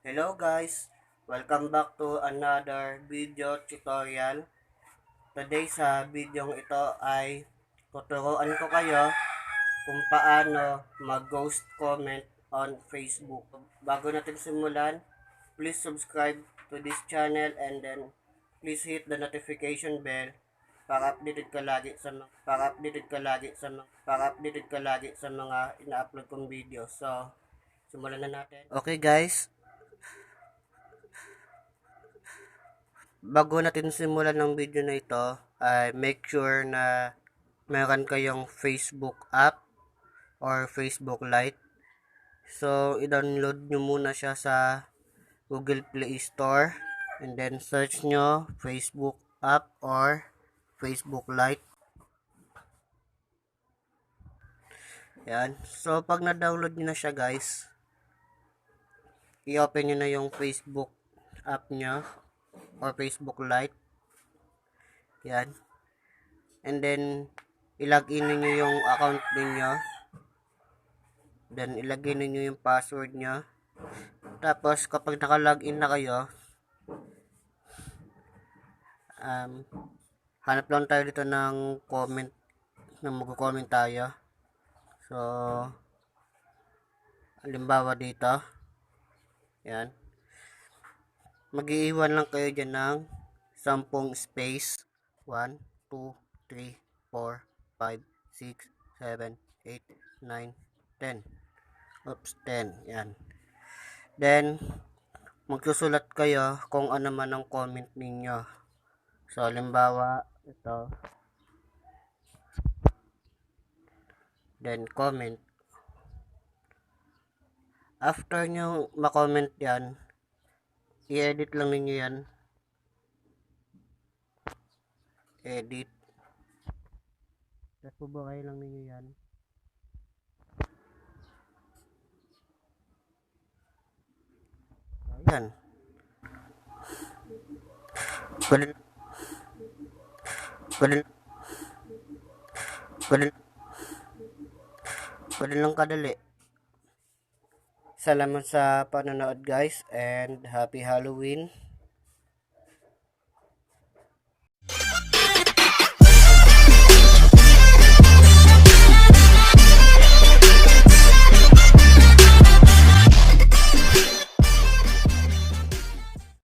Hello guys! Welcome back to another video tutorial. Today sa video ito ay tuturuan ko kayo kung paano mag-ghost comment on Facebook. Bago natin simulan, please subscribe to this channel and then please hit the notification bell para updated ka lagi sa mga ina-upload kong video. So, simulan na natin. Okay guys, bago natin simulan ng video na ito, ay make sure na meron kayong Facebook app or Facebook Lite. So, i-download nyo muna siya sa Google Play Store. And then, search nyo Facebook app or Facebook Lite. Yan. So, pag na-download nyo na siya guys, i-open nyo na yung Facebook app nyo or Facebook Lite. Yan. And then, ilagin niyo yung account niyo. Then, ilagay niyo yung password niyo. Tapos, kapag naka-login na kayo, hanap lang tayo dito ng comment, na mag-comment tayo. So, halimbawa dito. Yan. Mag-iiwan lang kayo dyan ng 10 space. 1, 2, 3, 4, 5, 6, 7, 8, 9, 10. Oops, 10. Yan. Then, magsusulat kayo kung ano man ang comment ninyo. So, halimbawa, ito. Then, comment. After nyo ma-comment yan, i-edit lang ninyo yan. Edit. Tapos bubukay lang ninyo yan. Ayan. Ganun lang kadali. Salamat sa panonood guys and happy Halloween.